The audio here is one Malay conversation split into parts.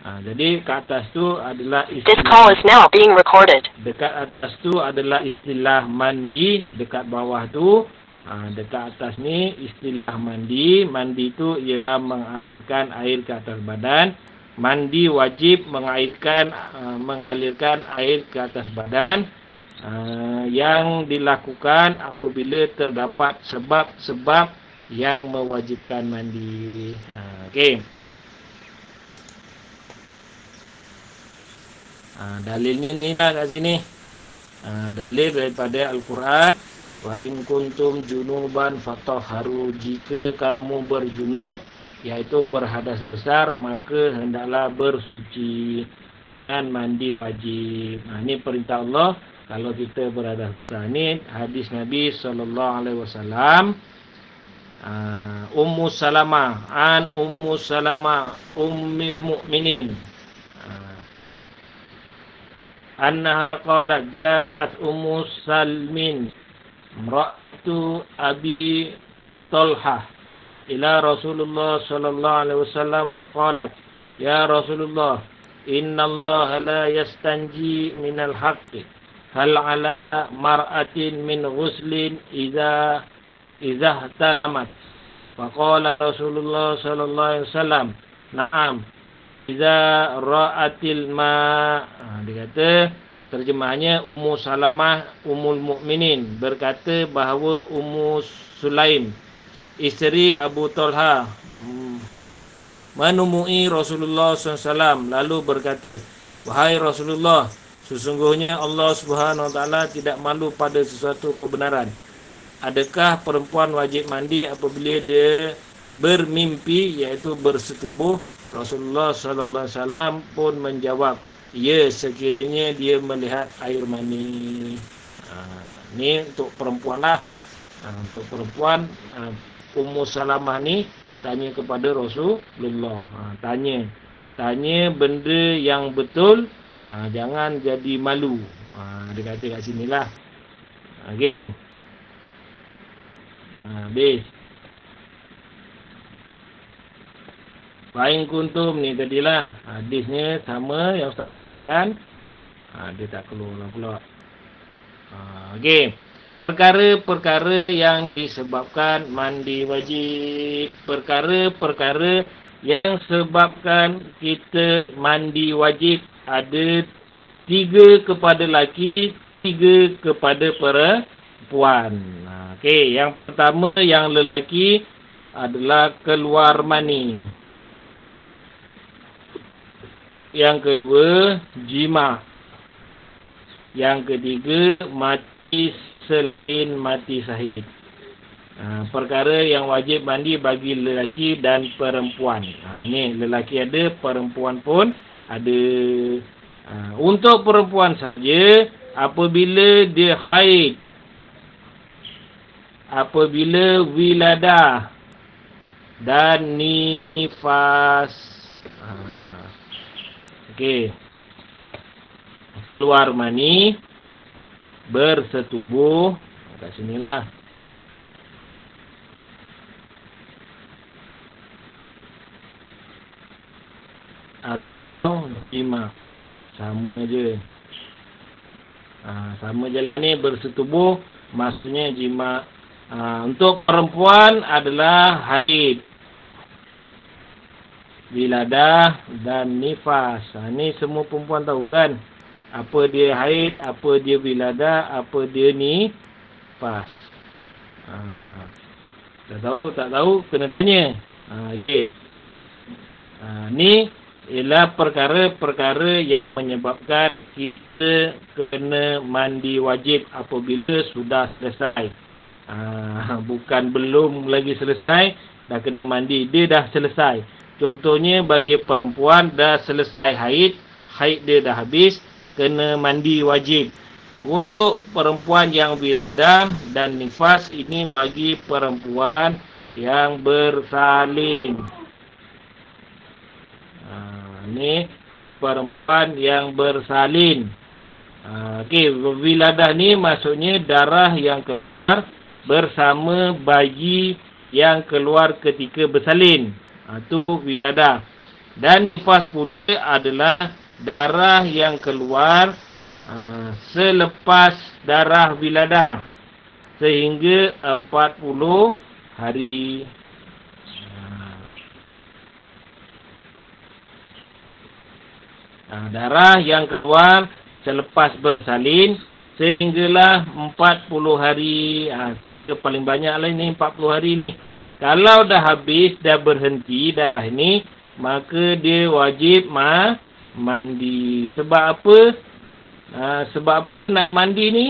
Jadi ke atas tu adalah This call is now being recorded. dekat atas tu adalah istilah mandi, dekat bawah tu dekat atas ni istilah mandi. Mandi tu ialah mengalirkan air ke atas badan. Mandi wajib mengalirkan air ke atas badan yang dilakukan apabila terdapat sebab-sebab yang mewajibkan mandi. Okey. Dalilnya ni dah kat sini. Dalil daripada Al-Quran. Wa in kuntum junuban fatahharu, jika kamu berjunub, iaitu berhadas besar, maka hendaklah bersuci dan mandi wajib. Ini perintah Allah kalau kita berhadas besar. Ini hadis Nabi SAW. Ummu Salamah Ummul Mukminin annaha qalat ja'at Ummu Salmin imra'atu Abi Talhah ila Rasulullah sallallahu alaihi wasallam qalat ya Rasulullah innallaha la yastanji minal haqqi hal ala mar'atin min ghuslin idza ihtamat. Faqala Rasulullah sallallahu alaihi wasallam na'am idza ra'atil ma. Dia kata, terjemahannya Ummu Salamah Ummul Mukminin berkata bahawa Ummu Sulaim isteri Abu Talha menemui Rasulullah SAW lalu berkata, wahai Rasulullah, sesungguhnya Allah Subhanahu Wa Taala tidak malu pada sesuatu kebenaran. Adakah perempuan wajib mandi apabila dia bermimpi, iaitu bersetubuh? Rasulullah SAW pun menjawab, ya, sekiranya dia melihat air mani. Ni untuk perempuan lah. Untuk perempuan, Ummu Salamah ni tanya kepada Rasulullah. Tanya benda yang betul, jangan jadi malu. Dia kata kat sinilah. Okey. Habis. Fa'in kuntum ni tadilah. Hadisnya sama yang Ustaz katakan. Dia tak keluar pula. Okey. Perkara-perkara yang disebabkan mandi wajib. Perkara-perkara yang sebabkan kita mandi wajib ada 3 kepada lelaki, 3 kepada perempuan. Okey, yang pertama yang lelaki adalah keluar mani. Yang kedua, jima. Yang ketiga, mati selain mati syahid. Perkara yang wajib mandi bagi lelaki dan perempuan. Ini lelaki ada, perempuan pun ada. Untuk perempuan saja, apabila dia haid, apabila wiladah dan nifas. Okey. Keluar mani, bersetubuh, kat sinilah. Atau jima. Sama je. Sama je ni, bersetubuh, maksudnya jima. Untuk perempuan adalah haid, wiladah dan nifas. Ni semua perempuan tahu kan? Apa dia haid, apa dia wiladah, apa dia nifas. Tak tahu, kena tanya. Okay. Ni ialah perkara-perkara yang menyebabkan kita kena mandi wajib apabila sudah selesai. Bukan belum lagi selesai, dah kena mandi. Dia dah selesai. Contohnya bagi perempuan dah selesai haid dia dah habis, kena mandi wajib. Untuk perempuan yang wiladah dan nifas, ini bagi perempuan yang bersalin. Ni perempuan yang bersalin. Okey, wiladah ni maksudnya darah yang keluar bersama bayi yang keluar ketika bersalin. Itu wiladah. Dan nifas pula adalah darah yang keluar selepas darah wiladah sehingga 40 hari. Darah yang keluar selepas bersalin sehinggalah 40 hari. Paling banyak lah ini 40 hari ni. Kalau dah habis, dah berhenti darah ni, maka dia wajib mandi. Sebab apa? Sebab apa nak mandi ni?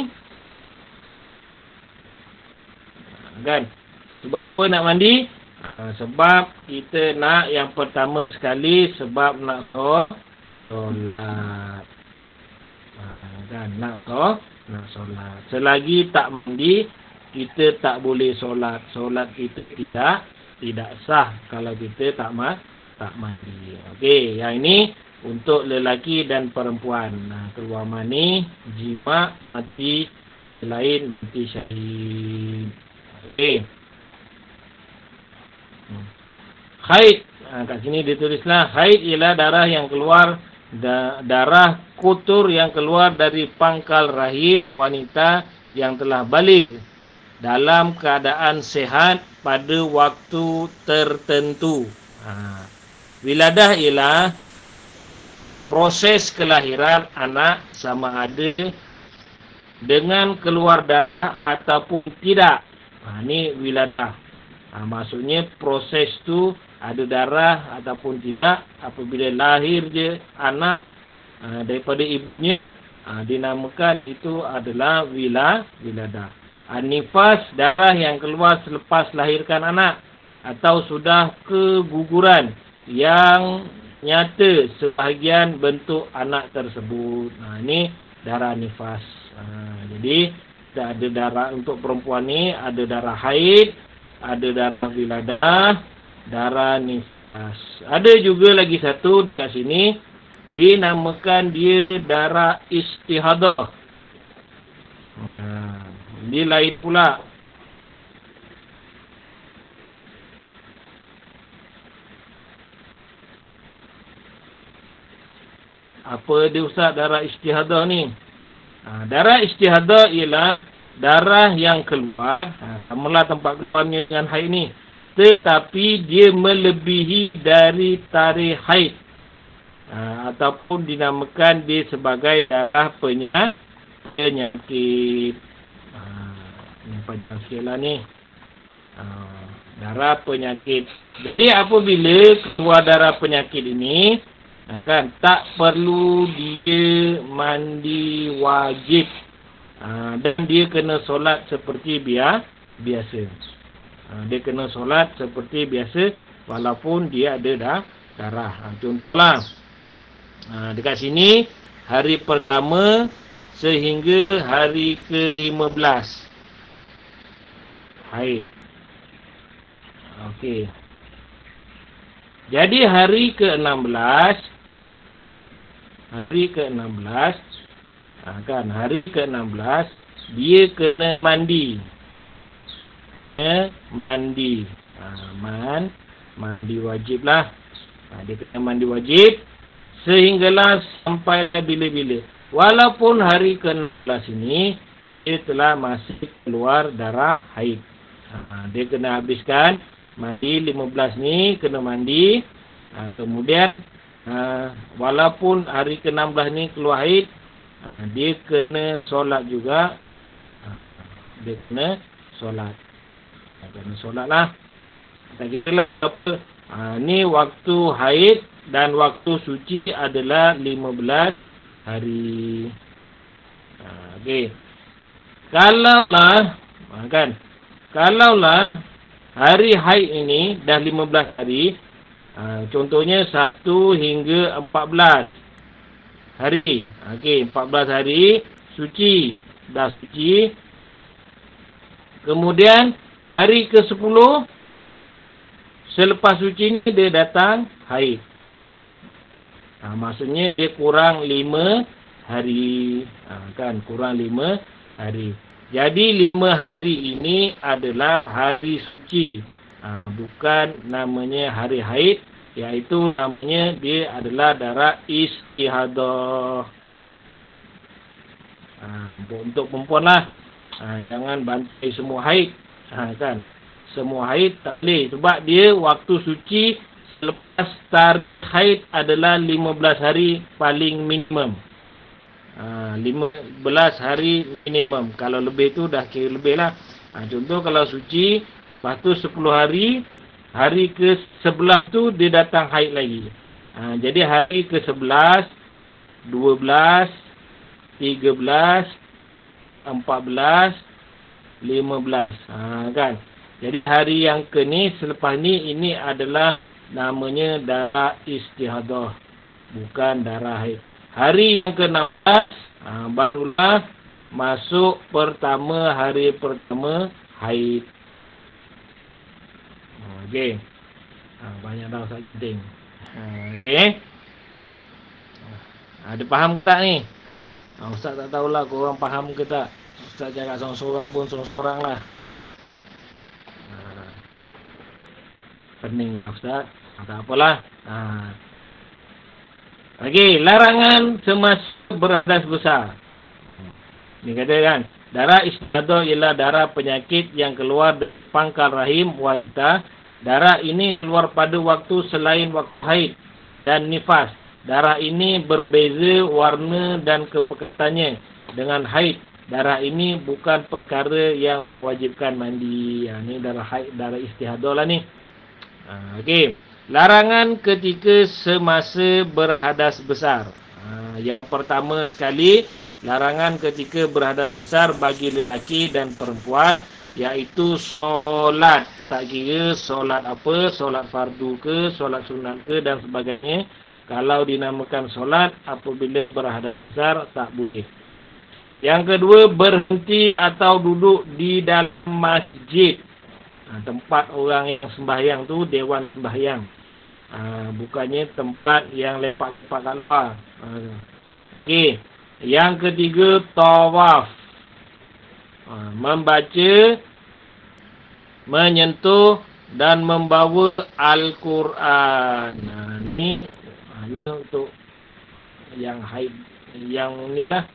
Kan? Sebab apa nak mandi? Sebab kita nak yang pertama sekali, sebab nak solat. Kan? Nak solat. Selagi tak mandi, kita tak boleh solat. Solat kita tidak sah kalau kita tak mandi. Okey, yang ini untuk lelaki dan perempuan. Keluar mani, jima, mati, lain mati syahid. Okey. Haid. Kat sini ditulislah haid ialah darah yang keluar darah kotor yang keluar dari pangkal rahim wanita yang telah balik dalam keadaan sehat pada waktu tertentu. Wiladah ialah proses kelahiran anak sama ada dengan keluar darah ataupun tidak. Ini wiladah. Maksudnya proses tu ada darah ataupun tidak. Apabila lahir je anak daripada ibunya, dinamakan itu adalah wiladah. Nifas, darah yang keluar selepas lahirkan anak atau sudah keguguran yang nyata sebahagian bentuk anak tersebut. Ini darah nifas. Jadi ada darah untuk perempuan ni, ada darah haid, ada darah wiladah, darah nifas. Ada juga lagi satu kat sini, dinamakan dia darah istihadah. Dia lain pula. Apa dia Ustaz darah istihadah ni? Darah istihadah ialah darah yang keluar, samalah tempat keluarnya dengan haid ni, tetapi dia melebihi dari tarikh haid, ataupun dinamakan dia sebagai darah penyakit. Ini panjang sikit lah ni. Darah penyakit. Jadi apabila keluar darah penyakit ini, kan tak perlu dia mandi wajib. Dan dia kena solat seperti biasa. Dia kena solat seperti biasa walaupun dia ada darah. Contohlah, dekat sini hari pertama sehingga hari ke-15 haid. Okey. Jadi hari ke-16 kan hari ke-16 dia kena mandi. Mandi wajib lah. Dia kena mandi wajib sehinggalah sampai bila-bila. Walaupun hari ke-16 ini dia telah masih keluar darah haid. Dia kena habiskan mandi 15 ni, kena mandi. Kemudian walaupun hari ke-16 ni keluar haid, dia kena solat juga. Dia kena solat. Kena solat lah. Tak kira lah apa. Ni waktu haid dan waktu suci adalah 15 hari. Okey. Kalaulah hari haid ini dah 15 hari, contohnya 1 hingga 14 hari. Okey, 14 hari suci, dah suci. Kemudian hari ke-10 selepas suci ni dia datang haid. Maksudnya dia kurang 5 hari. Kan kurang 5 hari. Jadi 5 hari ini adalah hari suci. Bukan namanya hari haid, Iaitu namanya dia adalah darah istihadah. Untuk perempuan lah. Jangan bantai semua haid. Kan? Semua haid tak boleh. Sebab dia waktu suci selepas tarikh haid adalah 15 hari paling minimum. 15 hari minimum. Kalau lebih tu dah kira lebih lah. Contoh kalau suci, lepas tu 10 hari, hari ke-11 tu dia datang haid lagi. Jadi hari ke-11, 12, 13, 14, 15. Kan? Jadi hari yang ke ni, selepas ni, ini adalah namanya darah istihadah. Bukan darah haid. Hari yang ke-16, barulah masuk hari pertama haid. Okey. Banyak dah Ustaz penting. Okey. Ada faham tak ni? Ustaz tak tahulah korang faham ke tak. Ustaz cakap seorang-seorang pun seorang-seorang lah. Pening Ustaz. Tak apalah. Okey, larangan semasa berhadas besar. Ni kata kan, darah istihadah ialah darah penyakit yang keluar dari pangkal rahim wanita. Darah ini keluar pada waktu selain waktu haid dan nifas. Darah ini berbeza warna dan kepekatannya dengan haid. Darah ini bukan perkara yang wajibkan mandi. Ni darah haid, darah istihadah lah ni. Okey. Larangan ketika semasa berhadas besar. Yang pertama sekali, larangan ketika berhadas besar bagi lelaki dan perempuan, iaitu solat. Tak kira solat apa, solat fardu ke, solat sunat ke dan sebagainya. Kalau dinamakan solat, apabila berhadas besar, tak boleh. Yang kedua, berhenti atau duduk di dalam masjid. Tempat orang yang sembahyang tu, dewan sembahyang. Bukannya tempat yang lepak-lepak kat luar. Okey. Yang ketiga, tawaf. Membaca, menyentuh dan membawa Al-Quran. Ni untuk yang haid, yang ni lah.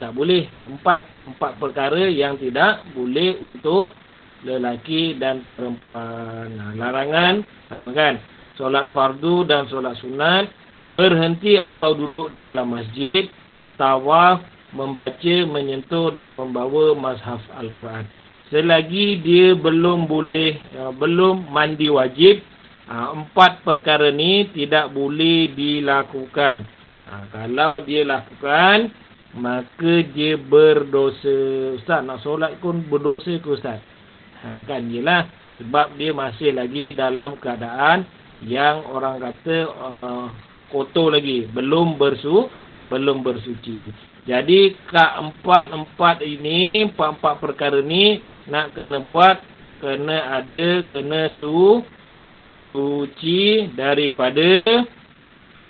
Tak boleh. Empat perkara yang tidak boleh untuk lelaki dan perempuan. Larangan kan, solat fardu dan solat sunat, berhenti atau duduk dalam masjid, tawaf, membaca, menyentuh, membawa mazhaf Al-Quran. Selagi dia belum mandi wajib, empat perkara ni tidak boleh dilakukan. Kalau dia lakukan, maka dia berdosa. Ustaz, nak solat pun berdosa ke Ustaz? Kan jelah, sebab dia masih lagi dalam keadaan yang orang kata kotor lagi, belum bersuci. Jadi empat perkara ni nak kena buat, kena suci daripada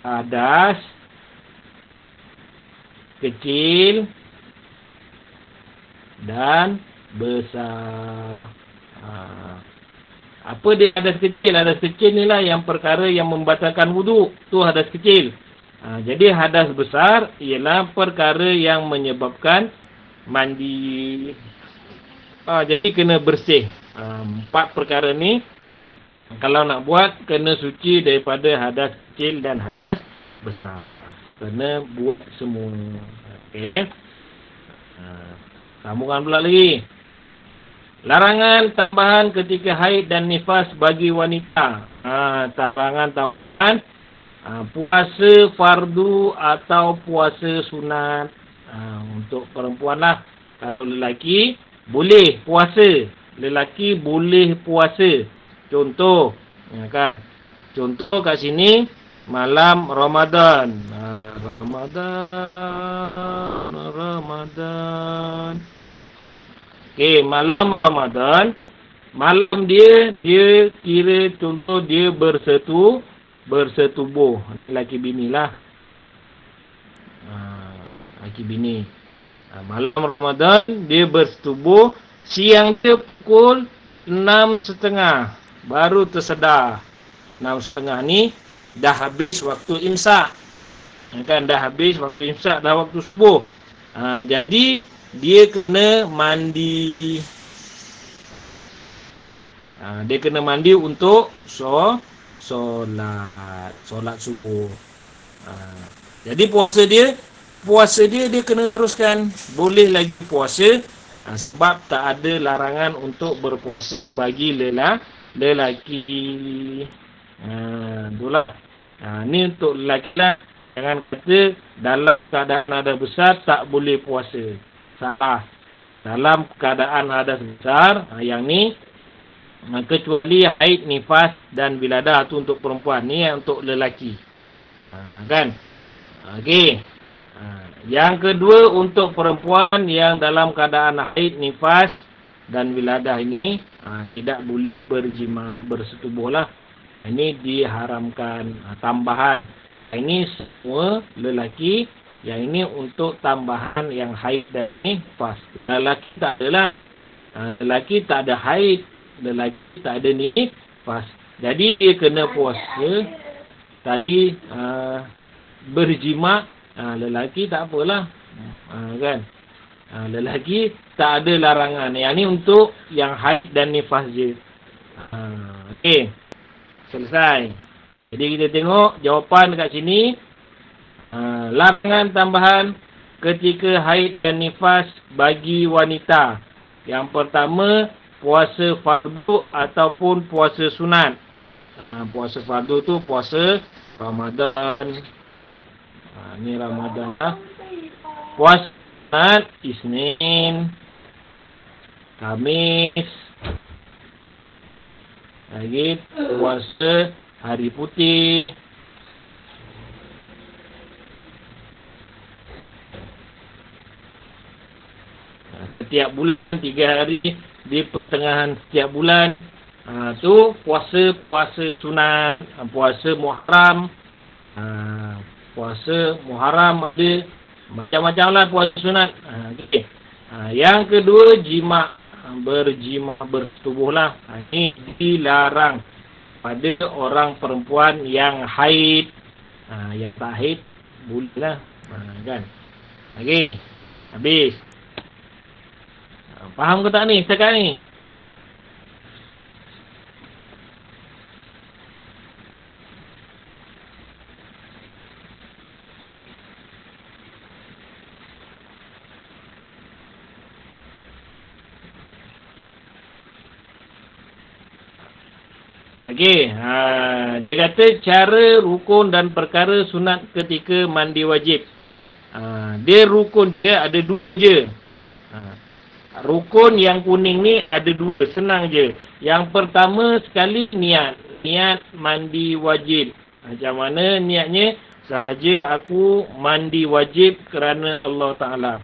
hadas kecil dan besar. Apa dia hadas kecil? Hadas kecil ni lah yang perkara yang membatalkan wuduk. Tu hadas kecil. Jadi hadas besar ialah perkara yang menyebabkan mandi. Jadi kena bersih. Empat perkara ni kalau nak buat, kena suci daripada hadas kecil dan hadas besar. Kena buat semua. Okey. Sambungan pula lagi. Larangan tambahan ketika haid dan nifas bagi wanita. Tambahan puasa fardu atau puasa sunat. Untuk perempuan lah. Kalau lelaki boleh puasa. Lelaki boleh puasa. Contoh kat sini malam Ramadan. Ramadan. Okey, malam Ramadan. Malam dia kira contoh dia bersetubuh. Laki bini lah. Laki bini. Malam Ramadan dia bersetubuh. Siang dia pukul 6.30 baru tersedar. 6.30 ni dah habis waktu imsak. Kan dah habis waktu imsak, dah waktu subuh. Jadi dia kena mandi. Dia kena mandi untuk solat subuh. Jadi puasa dia kena teruskan. Boleh lagi puasa sebab tak ada larangan untuk berpuasa bagi lelaki. Itulah. Ni untuk lelaki lah. Jangan kata dalam keadaan hadas besar tak boleh puasa. Salah. Dalam keadaan hadas besar, yang ni kecuali haid, nifas dan wiladah tu untuk perempuan. Ni untuk lelaki. Kan? Okey. Yang kedua untuk perempuan yang dalam keadaan haid, nifas dan wiladah ini tidak boleh berjima, bersetubuh lah. Ini diharamkan. Tambahan. Ini semua lelaki. Yang ini untuk tambahan yang haid dan nifas. Lelaki tak adalah. Lelaki tak ada haid. Lelaki tak ada nifas. Jadi dia kena puasa. Tadi berjima. Lelaki tak apalah. Kan? Lelaki tak ada larangan. Yang ni untuk yang haid dan nifas je. Okey. Selesai. Jadi kita tengok jawapan dekat sini. Larangan tambahan ketika haid dan nifas bagi wanita. Yang pertama, puasa fardu ataupun puasa sunat. Puasa fardu tu puasa Ramadan. Ni Ramadan lah. Puasa sunat Isnin, Khamis. Lagi puasa hari putih. Setiap bulan 3 hari di pertengahan setiap bulan. Tu puasa sunat, puasa Muharram. Puasa Muharram ada macam-macam lah puasa sunat. Okay. Yang kedua, berjima, bersetubuh lah. Ini dilarang pada orang perempuan yang haid. Yang tak haid boleh lah. Kan? Okey. Habis. Faham ke tak ni setakat ni? Okey, dia kata cara rukun dan perkara sunat ketika mandi wajib. Dia rukun dia ada 2 je. Rukun yang kuning ni ada 2, senang je. Yang pertama sekali niat mandi wajib. Macam mana niatnya? Sahaja aku mandi wajib kerana Allah Ta'ala.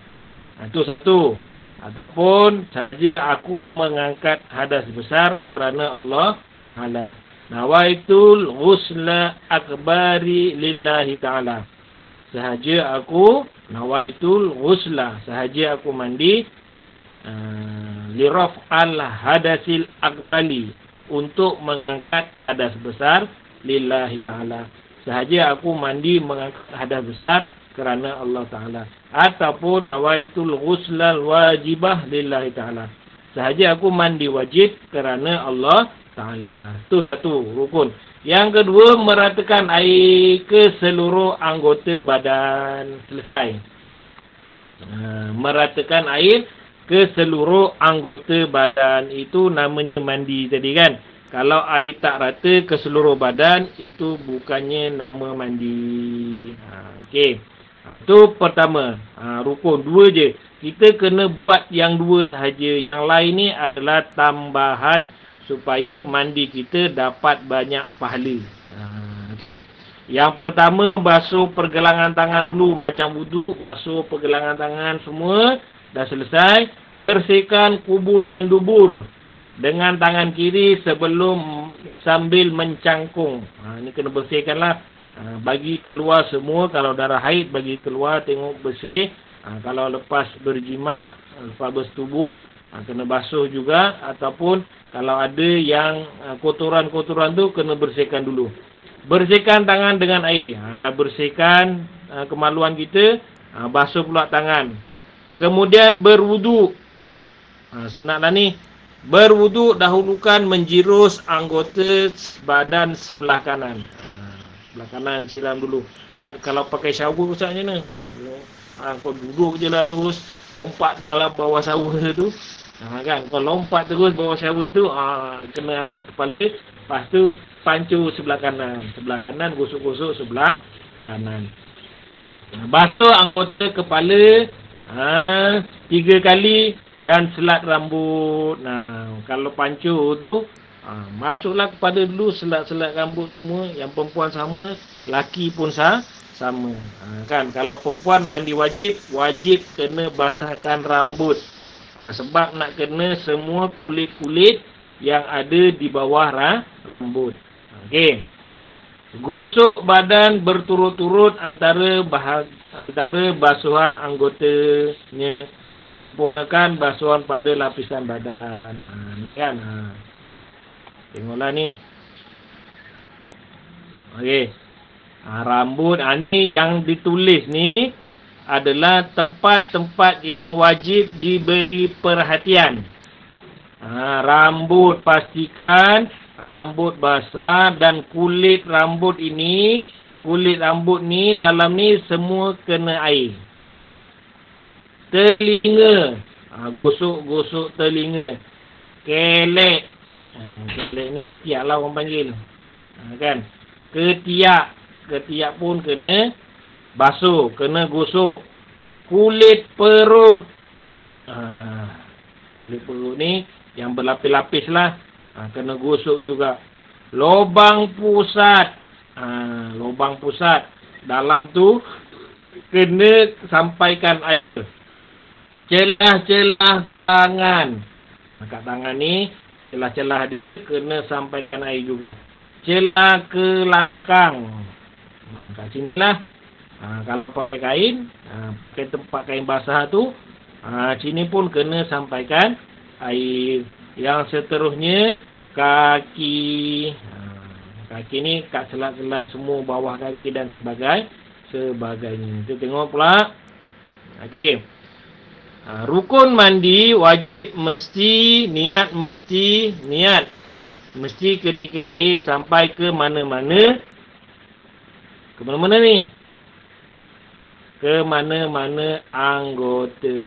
Itu satu. Ataupun sahaja aku mengangkat hadas besar kerana Allah Ta'ala. Nawaitul ghusla akbari lillahi ta'ala. Sahaja aku nawaitul ghusla. Sahaja aku mandi liraf'al hadasil akbali. Untuk mengangkat hadas besar lillahi ta'ala. Sahaja aku mandi mengangkat hadas besar kerana Allah Ta'ala. Ataupun nawaitul ghusla wajibah lillahi ta'ala. Sahaja aku mandi wajib kerana Allah Ta'ala. Itu satu rukun. Yang kedua, meratakan air ke seluruh anggota badan. Selesai. Meratakan air ke seluruh anggota badan. Itu namanya mandi tadi kan. Kalau air tak rata ke seluruh badan, itu bukannya nama mandi. Okey. Itu pertama. Rukun. 2 je. Kita kena buat yang 2 sahaja. Yang lain ni adalah tambahan supaya mandi kita dapat banyak pahala. Yang pertama, basuh pergelangan tangan dulu. Macam wudu, basuh pergelangan tangan semua. Dah selesai. Bersihkan kubur dan dubur dengan tangan kiri sambil mencangkung. Ini kena bersihkanlah. Bagi keluar semua. Kalau darah haid, bagi keluar tengok bersih. Kalau lepas berjima, lepas bersetubuh, Kena basuh juga, ataupun kalau ada yang kotoran-kotoran tu kena bersihkan dulu. Bersihkan tangan dengan air. Bersihkan kemaluan kita, basuh pula tangan. Kemudian berwudu. Senanglah ni. Berwudu dahulukan menjirus anggota badan sebelah kanan. Sebelah kanan siram dulu. Kalau pakai shower macam mana? Kau duduk je lah terus lompat dalam bawah shower tu. Kan? Kalau lompat terus bawah shower tu, kena kepala. Lepas tu pancur sebelah kanan. Sebelah kanan gosok-gosok sebelah kanan. Basuh anggota kepala 3 kali. Dan selat rambut. Kalau pancur tu, masuklah kepada dulu selat-selat rambut semua. Yang perempuan sama, lelaki pun sama. Kan, kalau perempuan mandi wajib kena basahkan rambut. Sebab nak kena semua kulit-kulit yang ada di bawah rambut. Okey. Gosok badan berturut-turut antara basuhan anggotanya. Gunakan basuhan pada lapisan badan. Kan? Tengoklah ni. Okey. Rambut ni yang ditulis ni adalah tempat-tempat wajib diberi perhatian. Rambut pastikan rambut basah, dan kulit rambut ni dalam ni semua kena air. Telinga, gosok telinga. Kelek, kelek ni ketiak lah orang panggil. Kan? Ketiak pun kena basuh, kena gosok. Kulit perut, kulit perut ni yang berlapis-lapis lah, kena gosok juga. Lubang pusat, dalam tu kena sampaikan air. Celah-celah tangan. Kat tangan ni, celah-celah dia kena sampaikan air juga. Celah ke belakang. Kat sini lah. Kalau pakai kain, pakai tempat kain basah tu, sini pun kena sampaikan air. Yang seterusnya, kaki. Kaki ni kat selat-selat semua, bawah kaki dan sebagainya. Kita tengok pula. Okey. Rukun mandi wajib mesti niat. Mesti ketika sampai ke mana-mana. Ke mana-mana ni? Ke mana-mana anggota.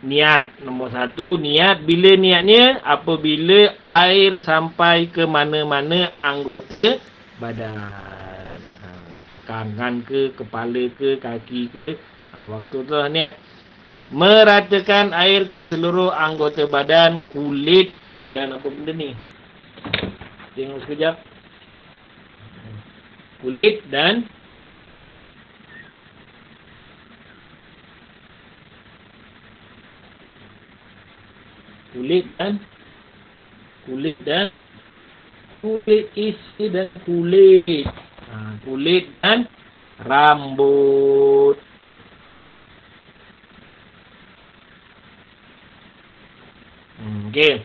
Niat. Nombor 1, niat. Bila niatnya? Apabila air sampai ke mana-mana anggota badan. Tangan ke, kepala ke, kaki ke. Waktu tu lah ni. Meratakan air seluruh anggota badan, kulit dan apa benda ni. Tengok sekejap. Kulit dan kulit isi dan kulit. Kulit dan rambut. Okey.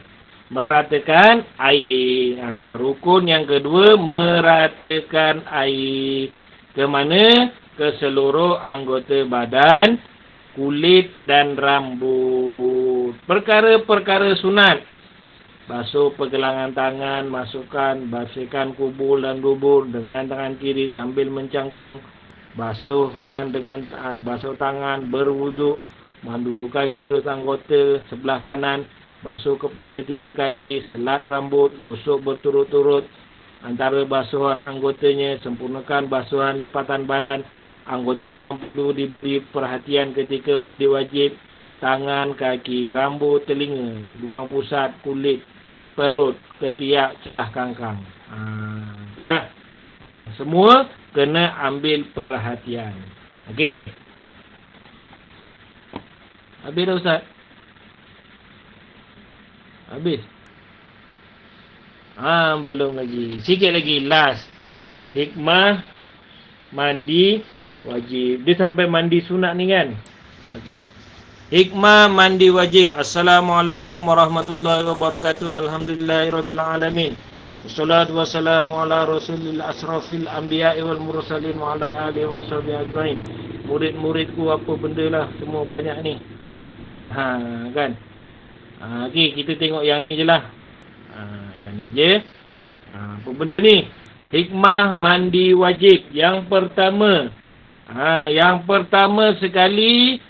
Meratakan air. Rukun yang kedua, meratakan air. Ke mana? Ke seluruh anggota badan, kulit dan rambut. Perkara-perkara sunat. Basuh pergelangan tangan, bersihkan kubul dan dubur dengan tangan kiri sambil mencangkung. Basuh tangan, berwuduk, mandukan anggota sebelah kanan, basuh kepala 3 kali, selat rambut, gosok berturut-turut antara basuhan anggotanya, sempurnakan basuhan lipatan badan. Anggota perlu diberi perhatian ketika diwajib. Tangan, kaki, rambut, telinga, lubang pusat, kulit, perut, ketiak, celah kangkang. Semua kena ambil perhatian. Okey. Habis dah Ustaz? Habis? Belum lagi. Sikit lagi. Last. Hikmah mandi wajib. Dia sampai mandi sunat ni kan. Hikmah mandi wajib. Assalamualaikum warahmatullahi wabarakatuh. Alhamdulillahirabbil alamin. Wassalatu wassalamu ala rasulil asrafil anbiya'i wal mursalin wa ala alihi washabihi ajmain. Murid-muridku apa benda lah, semua banyak ni. Kan. Okey, kita tengok yang ni je lah. Yang ni je. Apa benda ni? Hikmah mandi wajib. Yang pertama sekali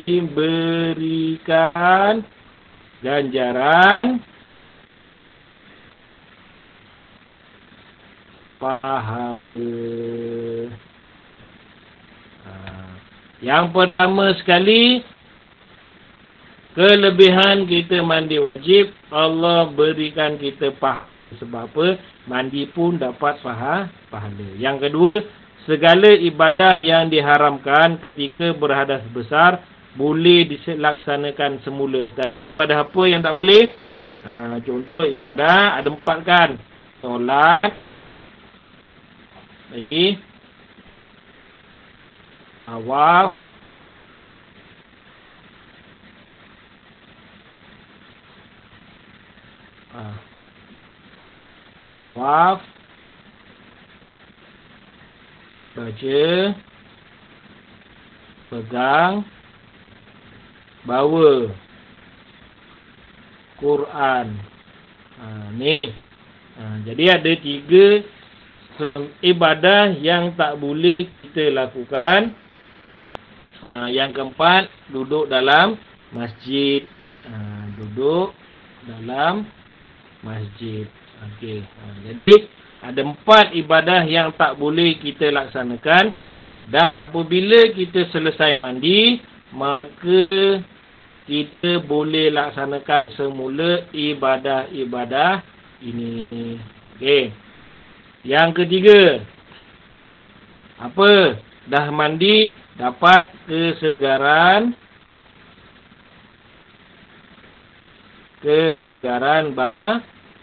diberikan ganjaran pahala. Yang pertama sekali, kelebihan kita mandi wajib, Allah berikan kita pahala. Sebab apa? Mandi pun dapat pahala. Yang kedua, segala ibadah yang diharamkan ketika berhadas besar boleh dilaksanakan semula. Pada apa yang tak boleh? Contoh ibadah ada 4 kan. Solat, lagi awal, waf, baca, pegang, bawa Quran. Ni. Jadi ada 3 ibadah yang tak boleh kita lakukan. Yang keempat, duduk dalam masjid. Duduk dalam masjid. Okey. Jadi ada 4 ibadah yang tak boleh kita laksanakan. Dan apabila kita selesai mandi, maka kita boleh laksanakan semula ibadah-ibadah ini. Okey. Yang ketiga, apa? Dah mandi, dapat kesegaran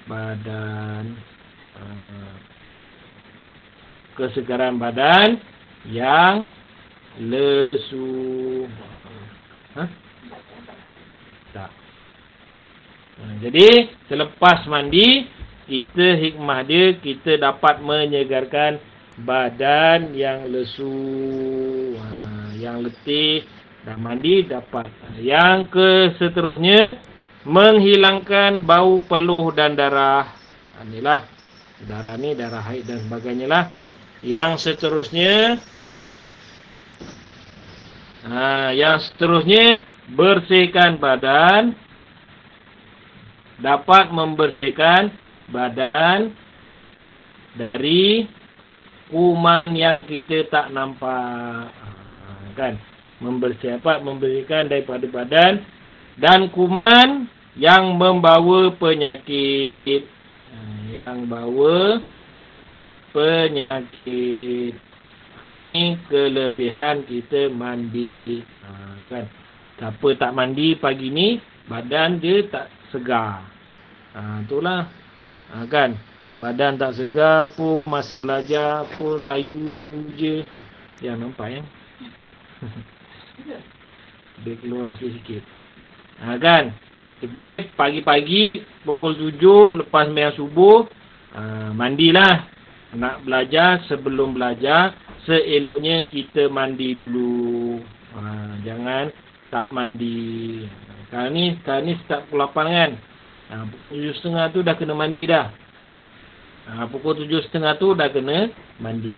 badan. Kesegaran badan yang lesu. Tak. Jadi selepas mandi, kita hikmah dia, kita dapat menyegarkan badan yang lesu, yang letih. Dah mandi dapat. Yang seterusnya, menghilangkan bau peluh dan darah. Inilah darah ni, darah haid dan sebagainya lah. Yang seterusnya, bersihkan badan, dapat membersihkan badan dari kuman yang kita tak nampak. Kan? Membersihkan daripada badan dan kuman yang membawa penyakit. Ini kelebihan kita mandi. Kan? Siapa tak mandi pagi ni, badan dia tak segar. Itulah. Kan? Badan tak segar pun, masa belajar pun, itu je. Ya, nampak ya? Dia keluar sikit. Kan? Pagi-pagi, pukul 7, lepas sembahyang subuh, mandilah. Nak belajar, sebelum belajar, seeloknya kita mandi dulu. Jangan tak mandi. Sekarang ni start pukul 8 kan? Pukul 7.30 tu dah kena mandi dah. Pukul 7.30 tu dah kena mandi.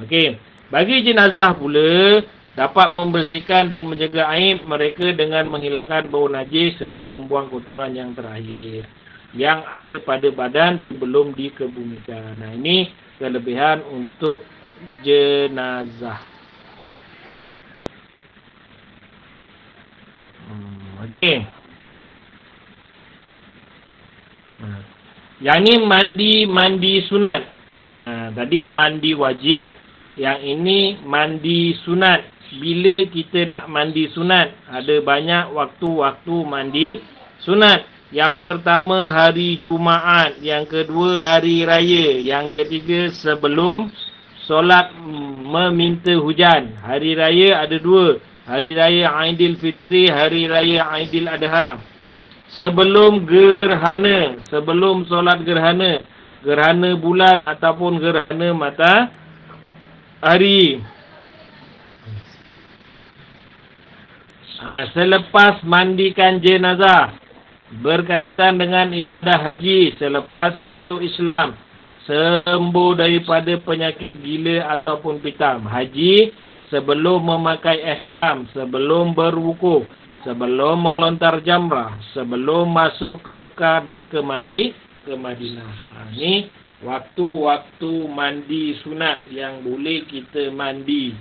Okey. Bagi jenazah pula, dapat membersihkan, menjaga aib mereka dengan menghilangkan bau najis, membuang kotoran yang terakhir yang ada pada badan sebelum dikebumikan. Ini kelebihan untuk jenazah. Okey. Yang ni mandi sunat. Tadi mandi wajib. Yang ini mandi sunat. Bila kita nak mandi sunat, ada banyak waktu-waktu mandi sunat. Yang pertama hari Jumaat, yang kedua hari raya, yang ketiga sebelum solat meminta hujan. Hari raya ada dua. Hari raya Aidilfitri, hari raya Aidil Adha. Sebelum gerhana, sebelum solat gerhana, gerhana bulan ataupun gerhana matahari. Selepas mandikan jenazah, berkaitan dengan ibadah haji selepas masuk Islam, sembuh daripada penyakit gila ataupun pitam. Haji sebelum memakai ihram, sebelum berwukuf, sebelum melontar jamrah, sebelum masuk ke Madinah. Ini waktu-waktu mandi sunat yang boleh kita mandi.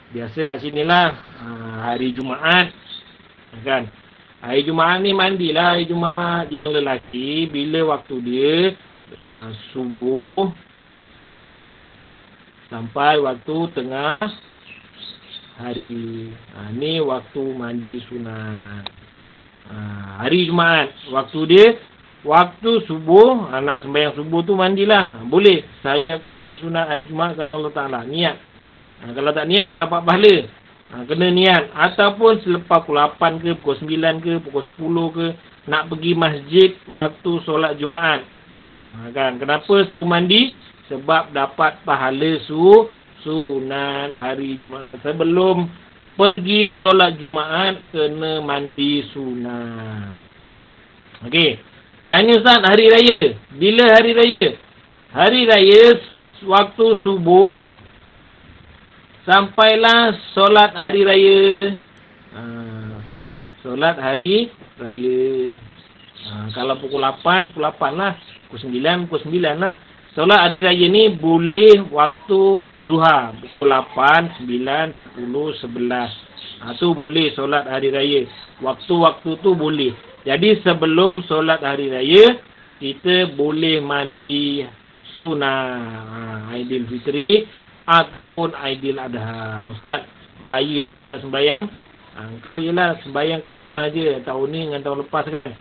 Biasa kat sinilah hari Jumaat, kan? Hari Jumaat ni mandilah hari Jumaat yang lelaki bila waktu dia subuh sampai waktu tengah hari. Ni waktu mandi sunat. Hari Jumaat, waktu dia waktu subuh, nak sembahyang subuh tu mandilah. Boleh. Saya sunat hari Jumaat kalau Allah Ta'ala niat. Kalau tak niat, dapat pahala. Kena niat. Ataupun selepas pukul 8 ke, pukul 9 ke, pukul 10 ke, nak pergi masjid waktu solat Jumaat. Kan? Kenapa mandi? Sebab dapat pahala sunat hari Jumaat. Sebelum pergi solat Jumaat, kena mandi sunat. Okey. Tanya Ustaz, hari raya. Bila hari raya? Hari raya, waktu subuh, sampailah solat hari raya. Solat hari raya. Kalau pukul 8 lah. Pukul 9 lah. Solat hari raya ni boleh waktu duha. Pukul 8, 9, 10, 11. Tu boleh solat hari raya. Waktu-waktu tu boleh. Jadi sebelum solat hari raya, kita boleh mandi sunat Aidilfitri ataupun Aidil Adha. Ustaz, saya sembahyang. Yelah, sembahyang aja tahun ni dengan tahun lepas kan.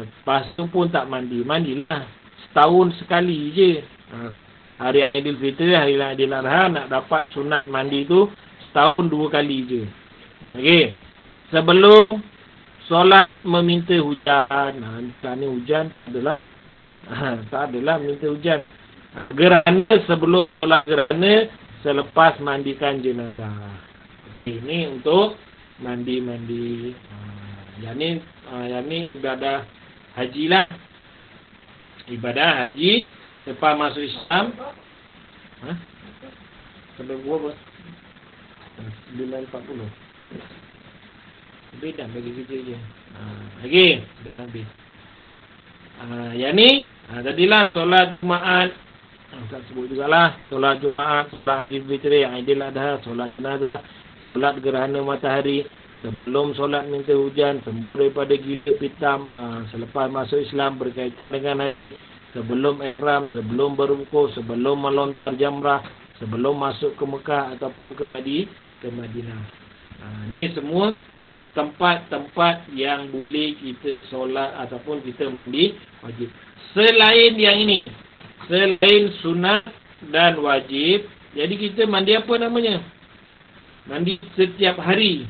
Lepas tu pun tak mandi. Mandilah. Setahun sekali je. Hari Aidilfitri, hari Aidil Adha, nak dapat sunat mandi tu setahun 2 kali je. Okey. Sebelum solat meminta hujan. Ni hujan adalah tak adalah minta hujan. Gerhana sebelum solat gerhana, selepas mandikan jenazah. Ini untuk mandi. Yang ni ibadah haji lah. Ibadah haji lepas masuk Islam. Sampai berapa? 9.40. Lebih dah bagi kerja je. Lagi. Dah habis. Yang ni, tadilah solat Jumaat. Tak sebut jugalah. Solat Jumaat, solat Aidilfitri, Aidil Adha, solat jenazah, solat gerhana matahari, sebelum solat minta hujan, sembuh daripada gila pitam, selepas masuk Islam berkaitan dengan haji, sebelum ihram, sebelum berwukuf, sebelum melontar jamrah, sebelum masuk ke Mekah ataupun ke Madinah. Ini semua tempat-tempat yang boleh kita solat ataupun kita mandi wajib. Selain yang ini, selain sunat dan wajib, jadi kita mandi apa namanya? Mandi setiap hari.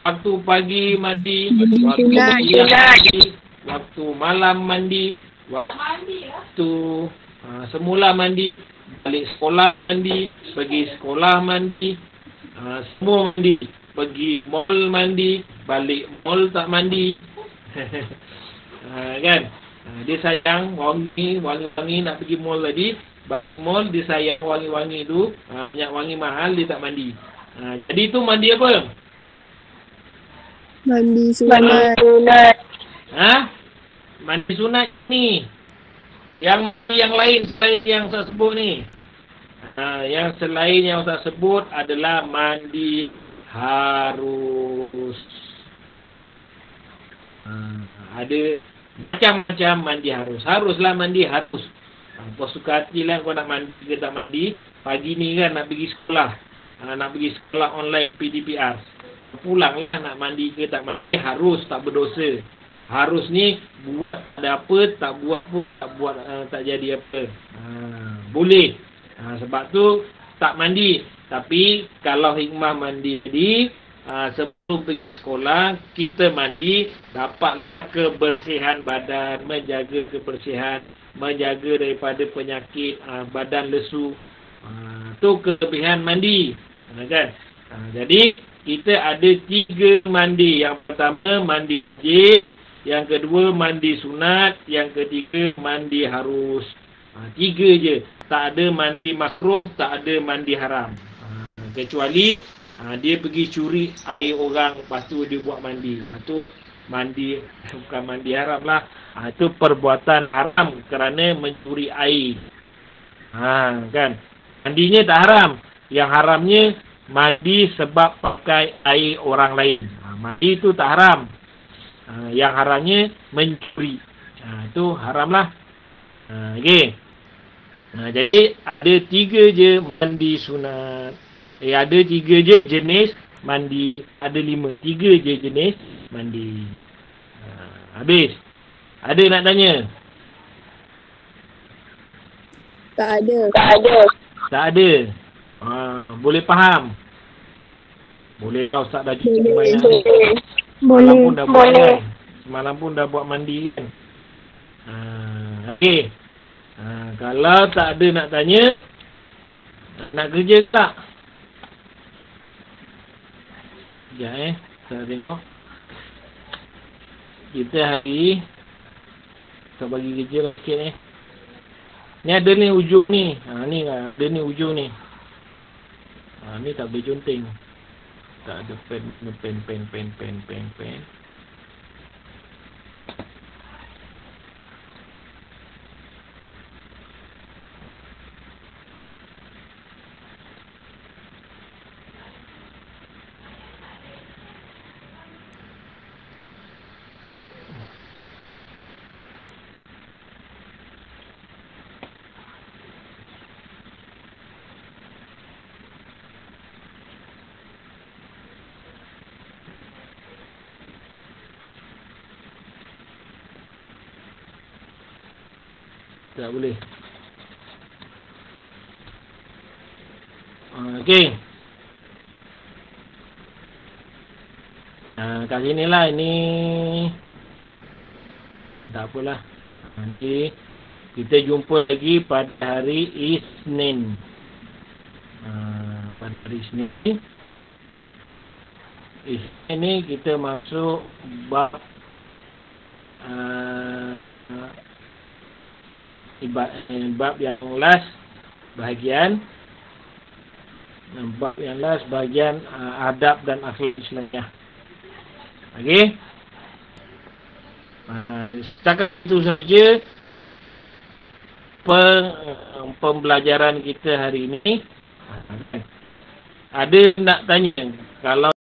Waktu pagi mandi, waktu siang mandi, waktu malam mandi, waktu semula mandi, balik sekolah mandi, pergi sekolah mandi, semua mandi. Pergi mall mandi, balik mall tak mandi. Kan? Dia sayang wangi-wangi nak pergi mall tadi. Balik mall dia sayang wangi-wangi tu. Banyak wangi mahal dia tak mandi. Jadi tu mandi apa? Mandi sunat. Mandi sunat ni. Yang lain selain yang saya sebut ni. Yang selain yang saya sebut adalah mandi harus. Ada macam-macam mandi harus. Haruslah mandi harus. Kau suka hati lah kau nak mandi ke tak mandi. Pagi ni kan nak pergi sekolah. Nak pergi sekolah online PDPR. Pulanglah nak mandi ke tak mandi. Harus, tak berdosa. Harus ni buat ada apa, tak buat pun tak buat, tak jadi apa. Boleh. Sebab tu tak mandi. Tapi kalau hikmah mandi tadi, sebelum pergi sekolah, kita mandi, dapat kebersihan badan, menjaga kebersihan, menjaga daripada penyakit, badan lesu. Tu kelebihan mandi. Kan? Jadi, kita ada 3 mandi. Yang pertama, mandi wajib. Yang kedua, mandi sunat. Yang ketiga, mandi harus. 3 je. Tak ada mandi makruh, tak ada mandi haram. Kecuali dia pergi curi air orang, lepas tu dia buat mandi. Itu mandi, bukan mandi haram lah. Itu perbuatan haram kerana mencuri air. Kan? Mandinya tak haram. Yang haramnya mandi sebab pakai air orang lain. Mandi itu tak haram. Yang haramnya mencuri. Itu haram lah. Okey. Jadi ada 3 je mandi sunat. Ada 3 je jenis mandi. Ada 5. 3 je jenis mandi. Habis. Ada nak tanya? Tak ada. Tak ada. Boleh faham? Boleh kau Ustaz dah cuci banyak. Semalam pun dah buat kan? Semalam pun dah buat mandi kan? Okey. Kalau tak ada nak tanya, nak kerja tak? Sekejap saya tengok. Kita hari kita bagi kerja lah sikit ni. Ni ada ni ujung ni. Ni lah. Ada ni ujung ni. Ni tak boleh conteng. Tak ada pen. Tak boleh. Okey. Kat sini lah ini. Tak apalah. Nanti kita jumpa lagi pada hari Isnin. Pada hari Isnin ni kita masuk bab bab yang last bahagian adab dan akhlak Islamiah. Okey. Setakat itu saja pembelajaran kita hari ini. Ada nak tanya? Kalau